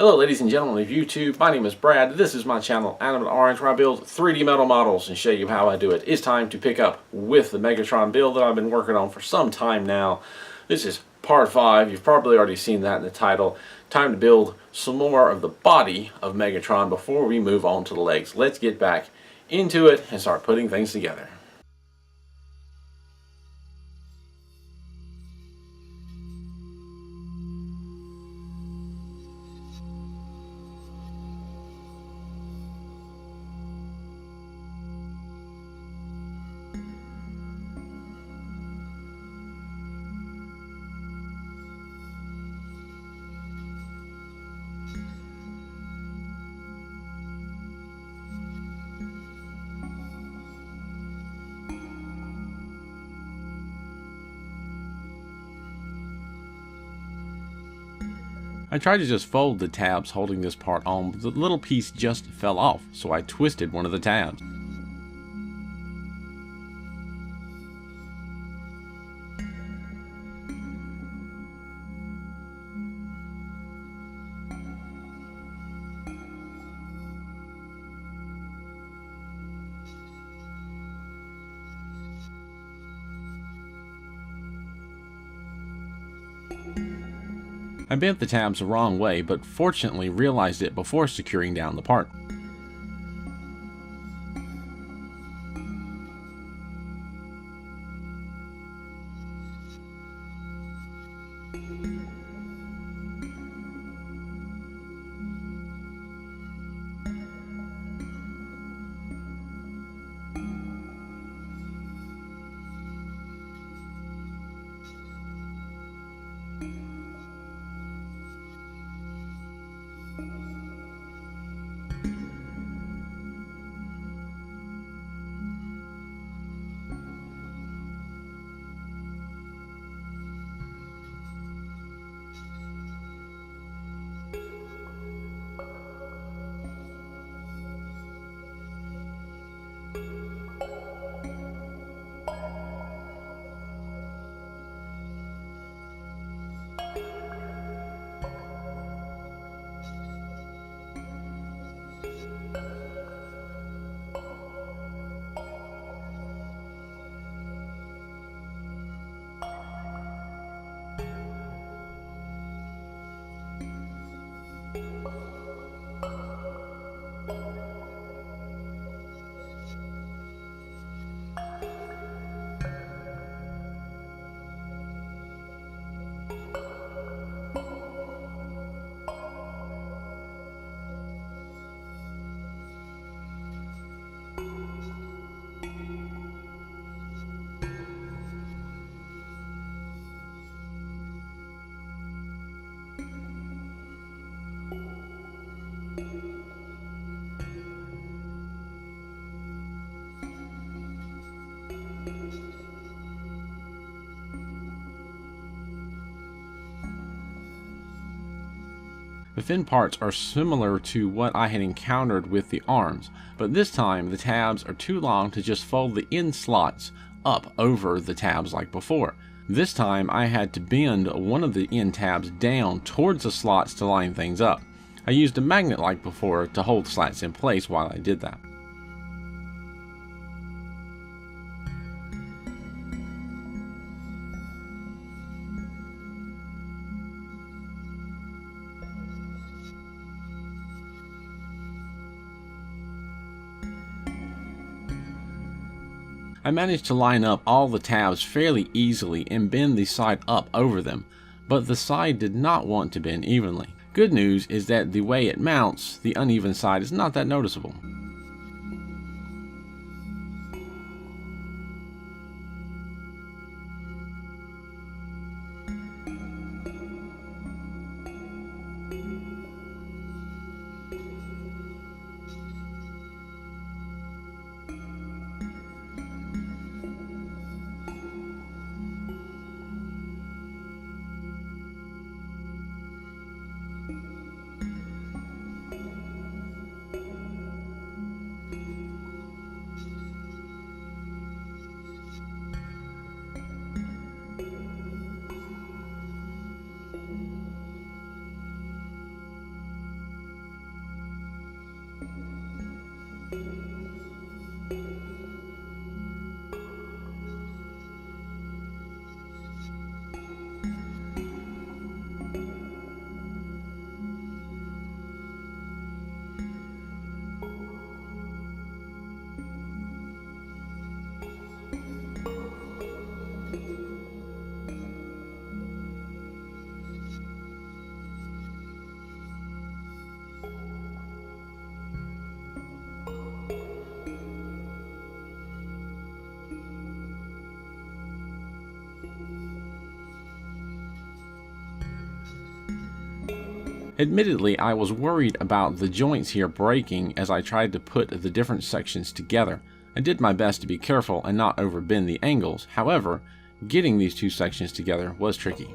Hello ladies and gentlemen of YouTube, my name is Brad. This is my channel, Animate Orange, where I build 3D metal models and show you how I do it. It's time to pick up with the Megatron build that I've been working on for some time now. This is part 5, you've probably already seen that in the title. Time to build some more of the body of Megatron before we move on to the legs. Let's get back into it and start putting things together. I tried to just fold the tabs holding this part on, but the little piece just fell off, so I twisted one of the tabs. I bent the tabs the wrong way, but fortunately realized it before securing down the part. The fin parts are similar to what I had encountered with the arms, but this time the tabs are too long to just fold the end slots up over the tabs like before. This time I had to bend one of the end tabs down towards the slots to line things up. I used a magnet like before to hold the slats in place while I did that. I managed to line up all the tabs fairly easily and bend the side up over them, but the side did not want to bend evenly. Good news is that the way it mounts, the uneven side is not that noticeable. Admittedly, I was worried about the joints here breaking as I tried to put the different sections together. I did my best to be careful and not overbend the angles. However, getting these two sections together was tricky.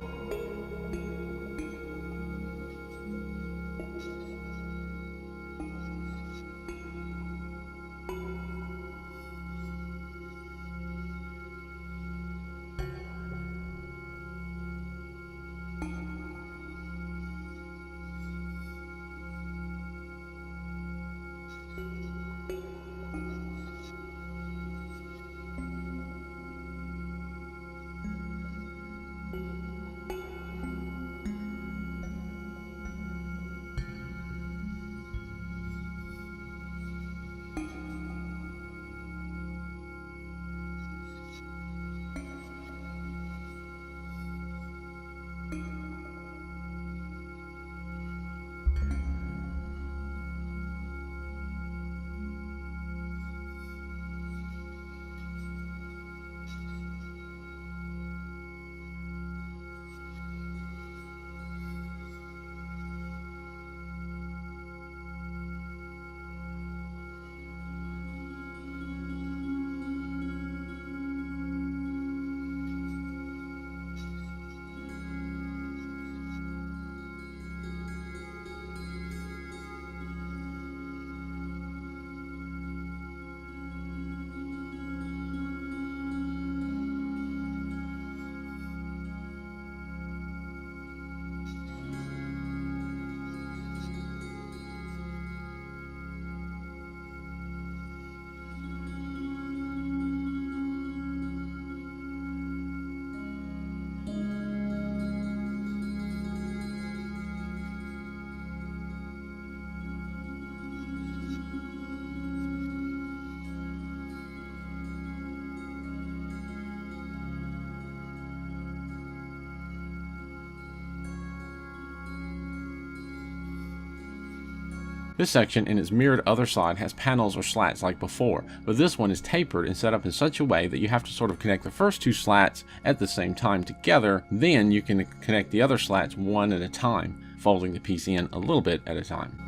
This section in its mirrored other side has panels or slats like before, but this one is tapered and set up in such a way that you have to sort of connect the first two slats at the same time together, then you can connect the other slats one at a time, folding the piece in a little bit at a time.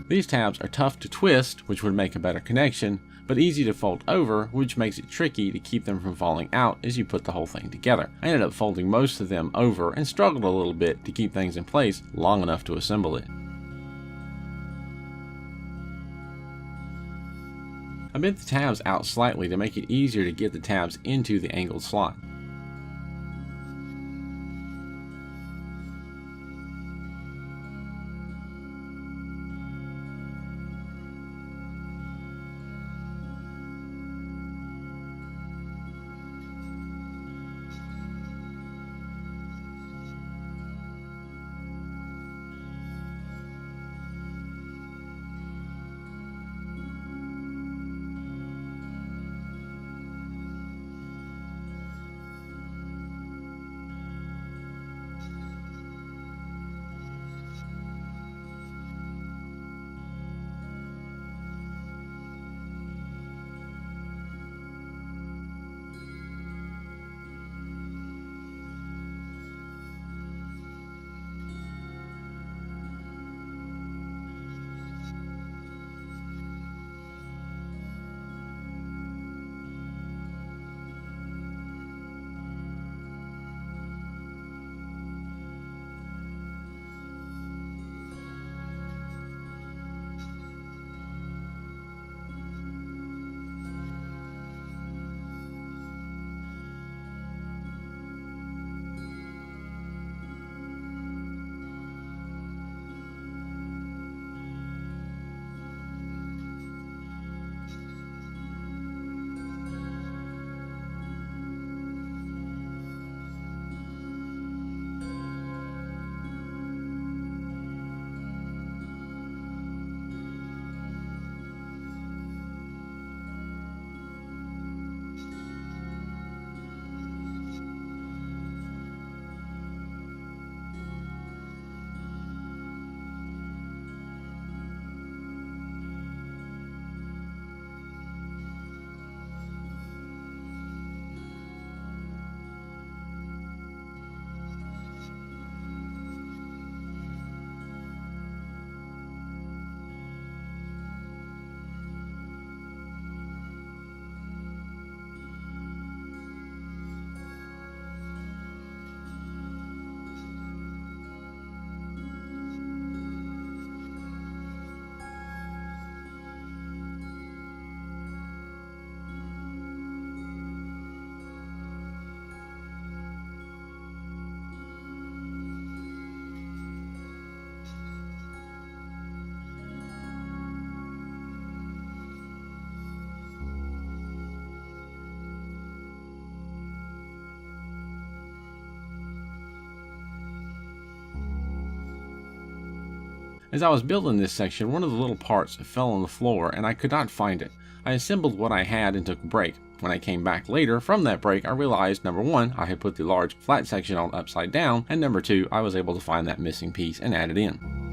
These tabs are tough to twist, which would make a better connection, but easy to fold over, which makes it tricky to keep them from falling out as you put the whole thing together. I ended up folding most of them over and struggled a little bit to keep things in place long enough to assemble it. I bent the tabs out slightly to make it easier to get the tabs into the angled slot. As I was building this section, one of the little parts fell on the floor and I could not find it. I assembled what I had and took a break. When I came back later from that break, I realized number one, I had put the large flat section on upside down, and number two, I was able to find that missing piece and add it in.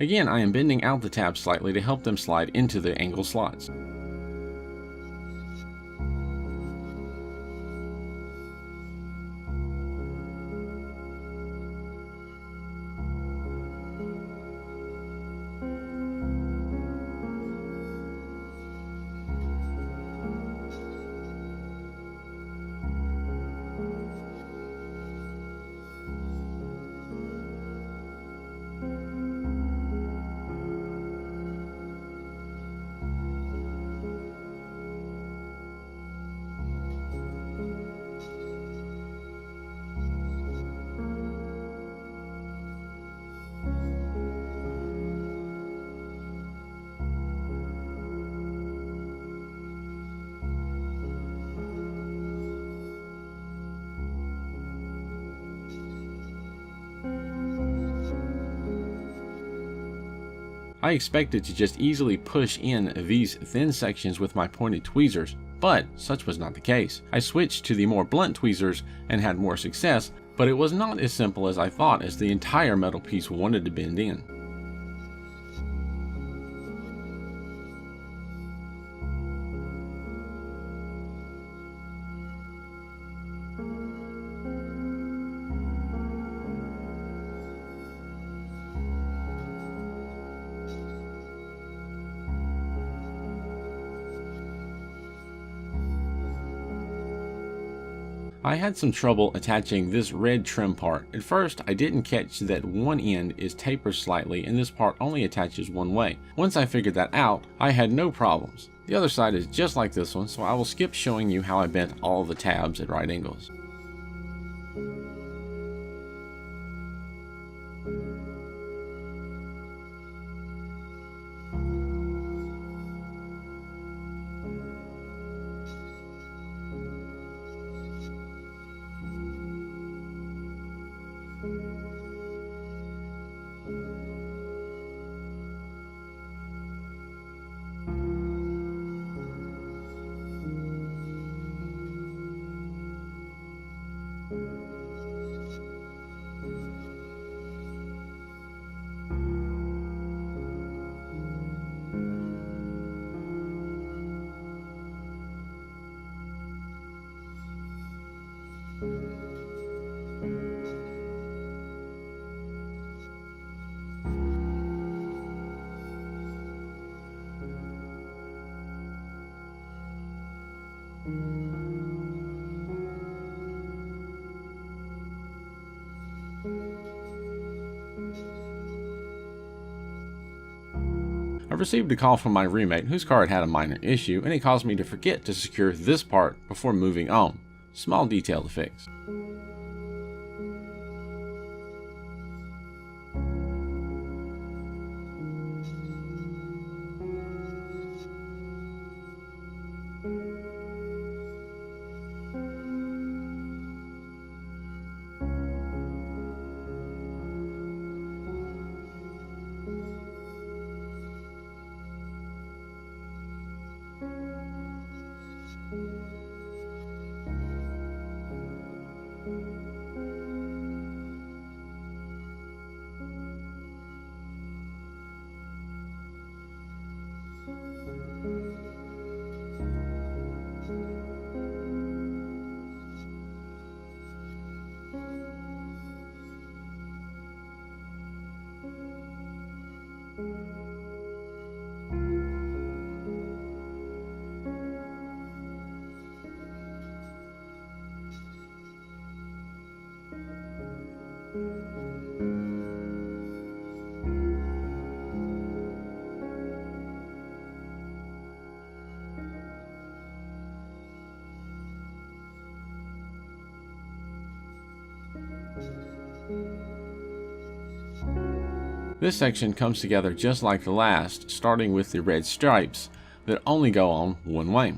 Again, I am bending out the tabs slightly to help them slide into the angle slots. I expected to just easily push in these thin sections with my pointed tweezers, but such was not the case. I switched to the more blunt tweezers and had more success, but it was not as simple as I thought, as the entire metal piece wanted to bend in. I had some trouble attaching this red trim part. At first, I didn't catch that one end is tapered slightly and this part only attaches one way. Once I figured that out, I had no problems. The other side is just like this one, so I will skip showing you how I bent all the tabs at right angles. I received a call from my roommate whose car had a minor issue, and it caused me to forget to secure this part before moving on. Small detail to fix. This section comes together just like the last, starting with the red stripes that only go on one way.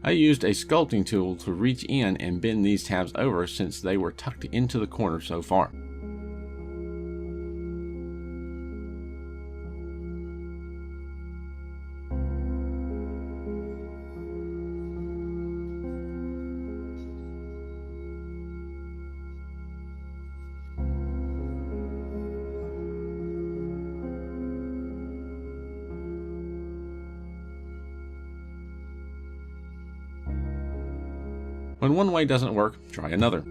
I used a sculpting tool to reach in and bend these tabs over since they were tucked into the corner so far. When one way doesn't work, try another.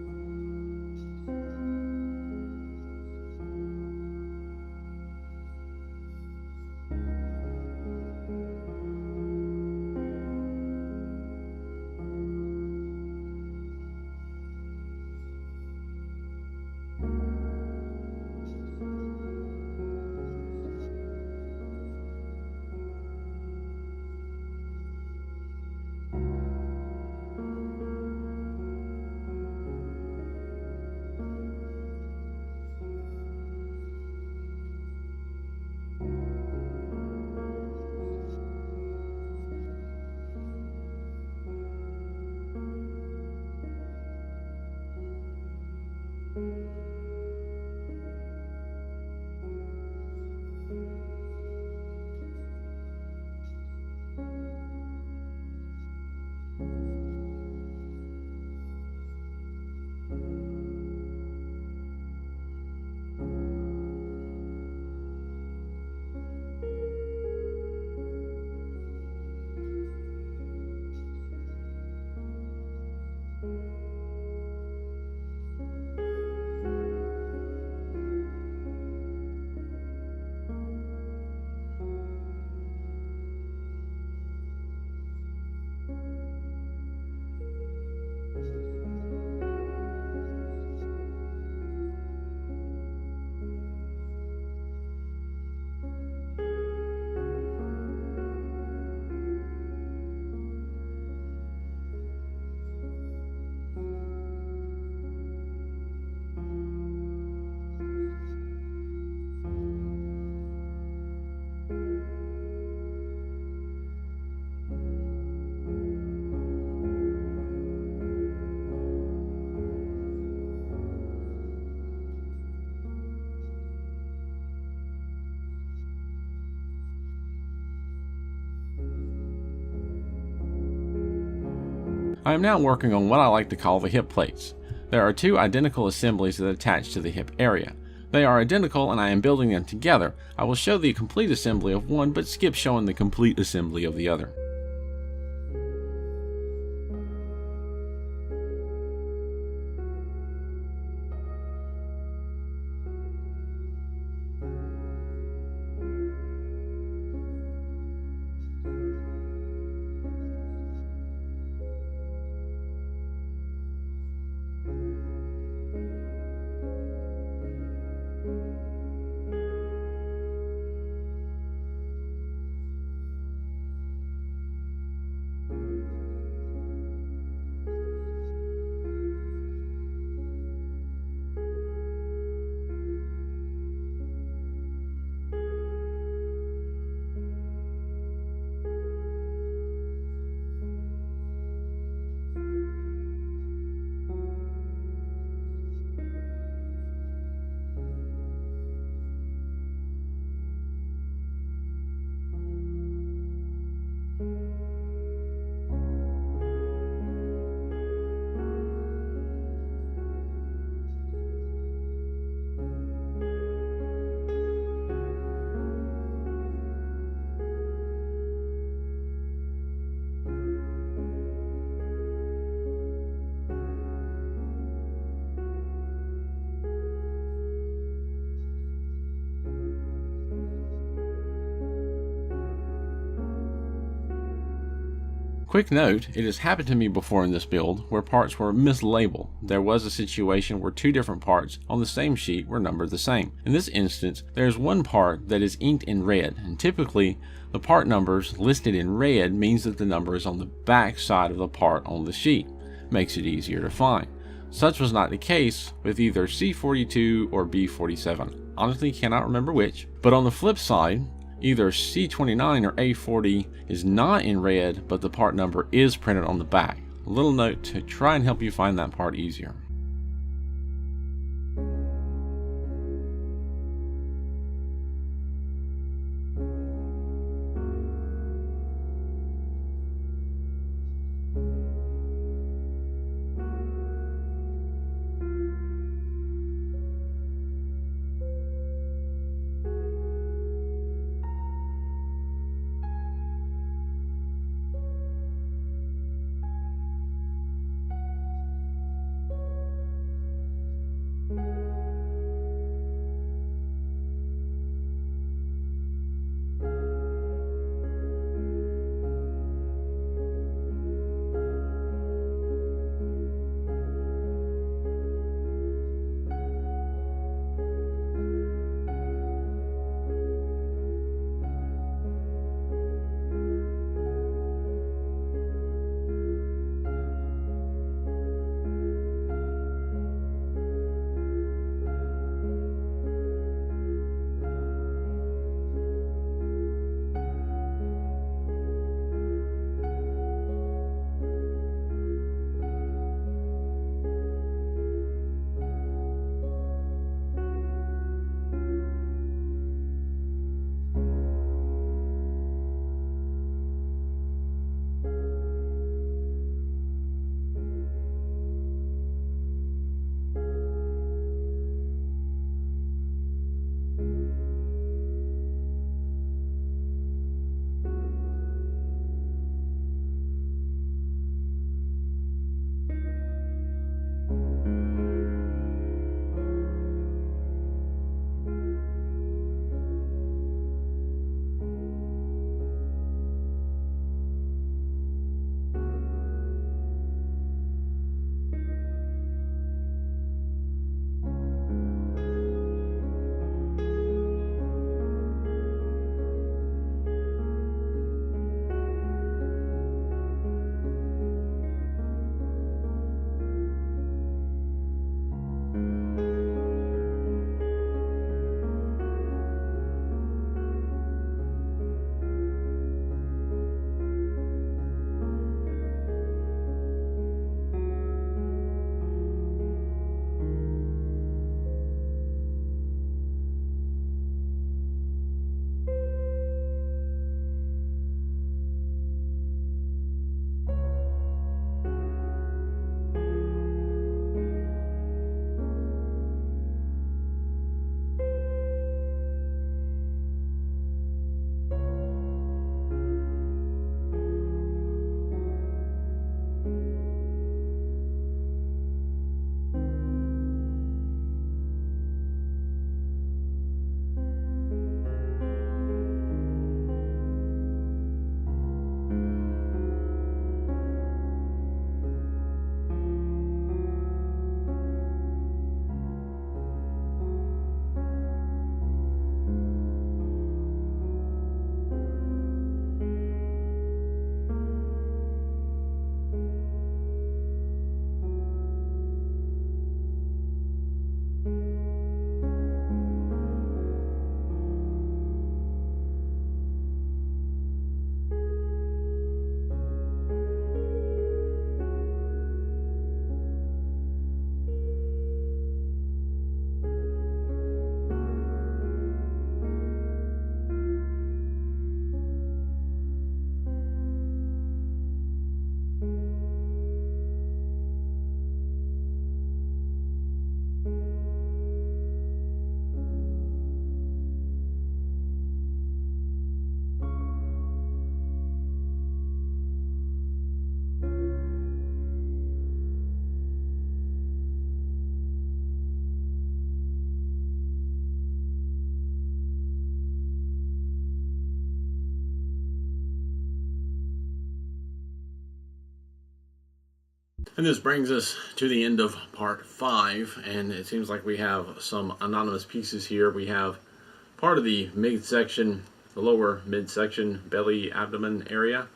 I am now working on what I like to call the hip plates. There are two identical assemblies that attach to the hip area. They are identical and I am building them together. I will show the complete assembly of one but skip showing the complete assembly of the other. Quick note, it has happened to me before in this build where parts were mislabeled. There was a situation where two different parts on the same sheet were numbered the same. In this instance, there is one part that is inked in red, and typically the part numbers listed in red means that the number is on the back side of the part on the sheet. Makes it easier to find. Such was not the case with either C42 or B47. Honestly cannot remember which, but on the flip side, either C29 or A40 is not in red, but the part number is printed on the back. A little note to try and help you find that part easier. And this brings us to the end of part 5, and it seems like we have some anonymous pieces here. We have part of the midsection, the lower midsection, belly, abdomen area,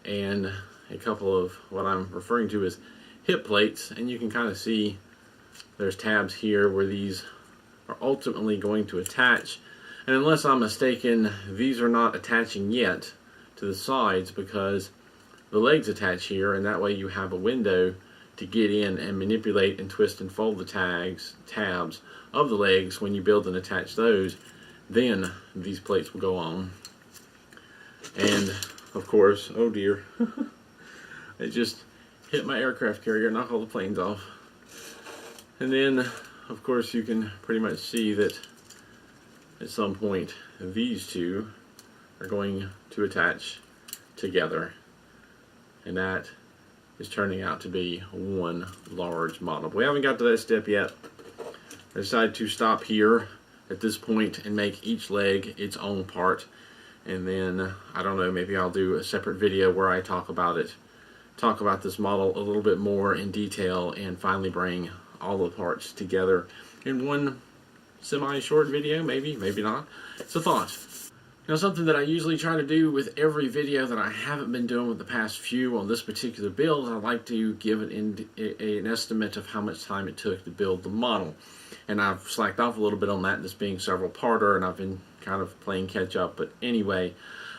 and a couple of what I'm referring to as hip plates, and you can kind of see there's tabs here where these are ultimately going to attach. And unless I'm mistaken, these are not attaching yet to the sides because the legs attach here, and that way you have a window to get in and manipulate and twist and fold the tabs of the legs. When you build and attach those, then these plates will go on. And of course, oh dear, it just hit my aircraft carrier, knock all the planes off. And then of course you can pretty much see that at some point these two are going to attach together, and that is turning out to be one large model. But we haven't got to that step yet. I decided to stop here at this point and make each leg its own part, and then I don't know, maybe I'll do a separate video where I talk about this model a little bit more in detail and finally bring all the parts together in one semi-short video. Maybe not. It's a thought. Now, something that I usually try to do with every video that I haven't been doing with the past few on this particular build, I like to give it an estimate of how much time it took to build the model. And I've slacked off a little bit on that, this being several-parter, and I've been kind of playing catch-up. But anyway,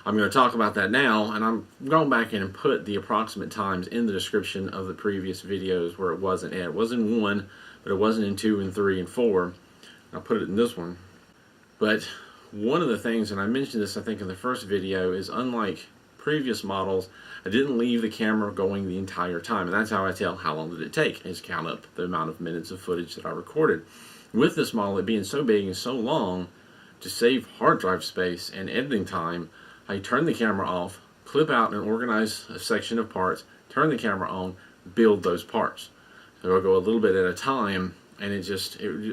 I'm going to talk about that now, and I'm going back in and put the approximate times in the description of the previous videos where it wasn't at. It was in 1, but it wasn't in 2 and 3 and 4. I'll put it in this one. But one of the things, and I mentioned this I think in the first video, is unlike previous models, I didn't leave the camera going the entire time, and that's how I tell how long did it take, is count up the amount of minutes of footage that I recorded. With this model, it being so big and so long, to save hard drive space and editing time, I turn the camera off, clip out and organize a section of parts, turn the camera on, build those parts. So I'll go a little bit at a time, and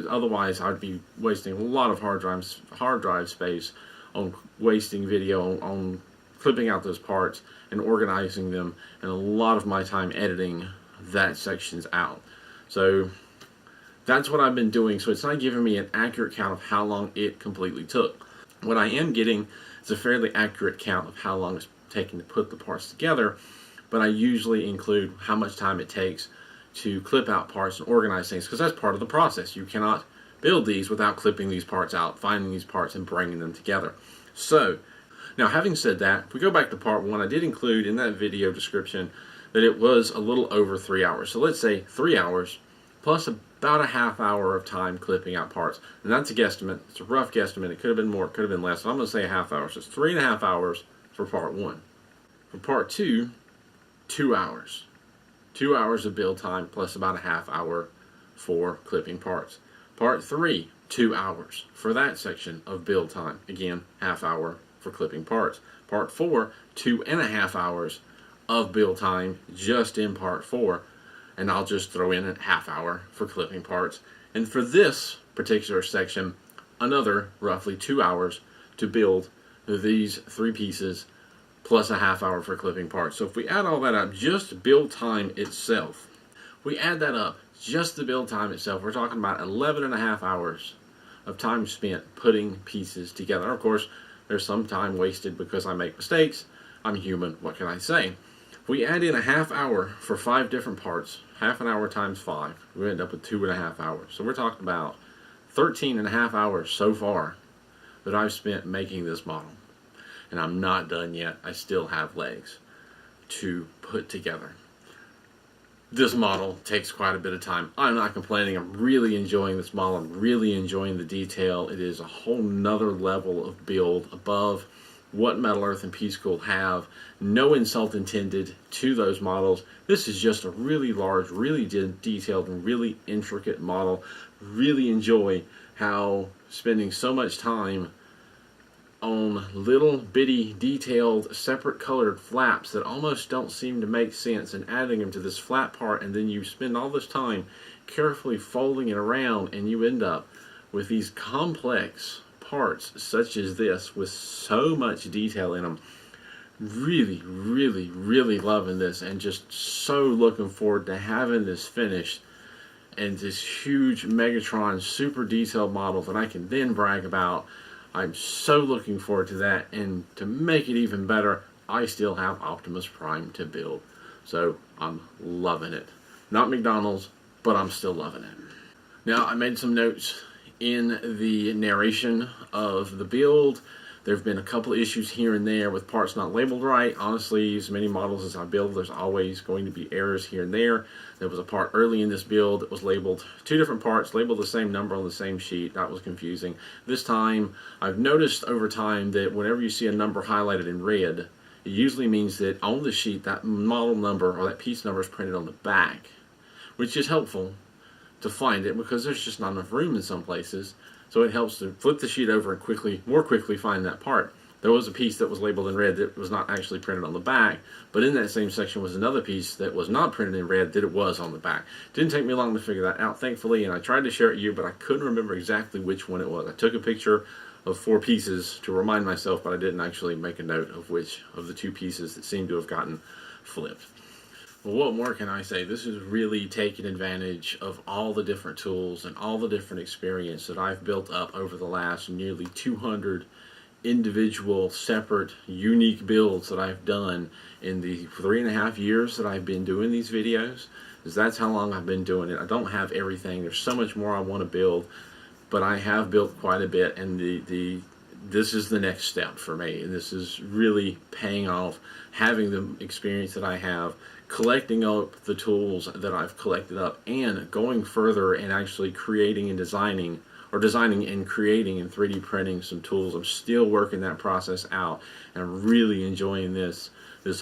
otherwise I'd be wasting a lot of hard drive space on wasting video on clipping out those parts and organizing them, and a lot of my time editing that sections out. So that's what I've been doing. So it's not giving me an accurate count of how long it completely took. What I am getting is a fairly accurate count of how long it's taking to put the parts together, but I usually include how much time it takes to clip out parts and organize things, because that's part of the process. You cannot build these without clipping these parts out, finding these parts, and bringing them together. So, now having said that, if we go back to part 1, I did include in that video description that it was a little over 3 hours. So let's say 3 hours plus about a half hour of time clipping out parts. And that's a guesstimate. It's a rough guesstimate. It could have been more, it could have been less. So I'm going to say a half hour. So it's 3.5 hours for part 1. For part 2, 2 hours. 2 hours of build time plus about a half hour for clipping parts. Part 3, 2 hours for that section of build time. Again, half hour for clipping parts. Part 4, 2.5 hours of build time just in part 4. And I'll just throw in a half hour for clipping parts. And for this particular section, another roughly 2 hours to build these 3 pieces plus a half hour for clipping parts. So if we add all that up, just build time itself, we add that up, just the build time itself, we're talking about 11.5 hours of time spent putting pieces together. Of course, there's some time wasted because I make mistakes. I'm human, what can I say? If we add in a half hour for 5 different parts, half an hour times 5, we end up with 2.5 hours. So we're talking about 13.5 hours so far that I've spent making this model. And I'm not done yet. I still have legs to put together. This model takes quite a bit of time. I'm not complaining. I'm really enjoying this model. I'm really enjoying the detail. It is a whole nother level of build above what Metal Earth and Peace School have. No insult intended to those models. This is just a really large, really detailed, and really intricate model. Really enjoy how spending so much time on little bitty detailed separate colored flaps that almost don't seem to make sense, and adding them to this flat part, and then you spend all this time carefully folding it around, and you end up with these complex parts such as this with so much detail in them. Really, really, really loving this, and just so looking forward to having this finished and this huge Megatron super detailed model that I can then brag about. I'm so looking forward to that, and to make it even better, I still have Optimus Prime to build. So I'm loving it. Not McDonald's, but I'm still loving it. Now, I made some notes in the narration of the build. There have been a couple of issues here and there with parts not labeled right. Honestly, as many models as I build, there's always going to be errors here and there. There was a part early in this build that was labeled two different parts, labeled the same number on the same sheet. That was confusing. This time, I've noticed over time that whenever you see a number highlighted in red, it usually means that on the sheet, that model number or that piece number is printed on the back, which is helpful to find it because there's just not enough room in some places. So it helps to flip the sheet over and more quickly find that part. There was a piece that was labeled in red that was not actually printed on the back, but in that same section was another piece that was not printed in red that it was on the back. Didn't take me long to figure that out, thankfully, and I tried to share it with you, but I couldn't remember exactly which one it was. I took a picture of 4 pieces to remind myself, but I didn't actually make a note of which of the 2 pieces that seemed to have gotten flipped. Well, what more can I say? This is really taking advantage of all the different tools and all the different experience that I've built up over the last nearly 200 individual, separate, unique builds that I've done in the 3.5 years that I've been doing these videos. Because that's how long I've been doing it. I don't have everything. There's so much more I want to build, but I have built quite a bit, and this is the next step for me. And this is really paying off, having the experience that I have, collecting up the tools that I've collected up, and going further and actually creating and designing and creating and 3D printing some tools. I'm still working that process out, and I'm really enjoying this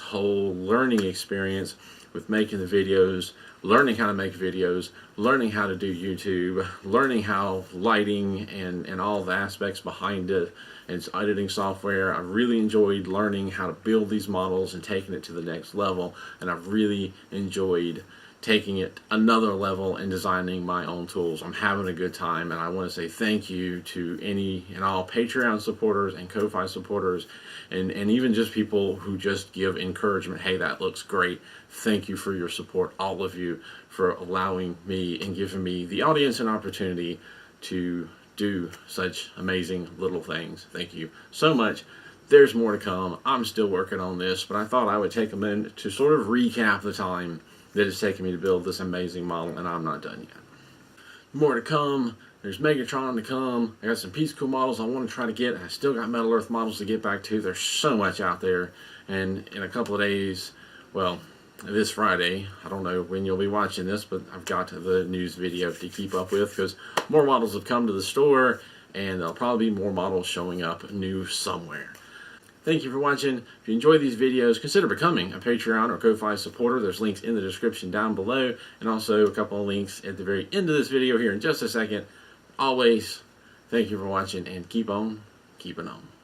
whole learning experience with making the videos, learning how to make videos, learning how to do YouTube, learning how lighting and all the aspects behind it, and its editing software. I've really enjoyed learning how to build these models and taking it to the next level, and I've really enjoyed taking it another level and designing my own tools. I'm having a good time, and I want to say thank you to any and all Patreon supporters and Ko-Fi supporters, and even just people who just give encouragement. Hey, that looks great. Thank you for your support, all of you, for allowing me and giving me the audience an opportunity to do such amazing little things. Thank you so much. There's more to come. I'm still working on this, but I thought I would take a minute to sort of recap the time that it's taken me to build this amazing model, and I'm not done yet. More to come. There's Megatron to come. I got some Peace Cool models I want to try to get. I still got Metal Earth models to get back to. There's so much out there, and in a couple of days, well, this Friday, I don't know when you'll be watching this, but I've got the news video to keep up with because more models have come to the store, and there'll probably be more models showing up new somewhere. Thank you for watching. If you enjoy these videos, consider becoming a Patreon or Ko-Fi supporter. There's links in the description down below, and also a couple of links at the very end of this video here in just a second. Always, thank you for watching, and keep on keeping on.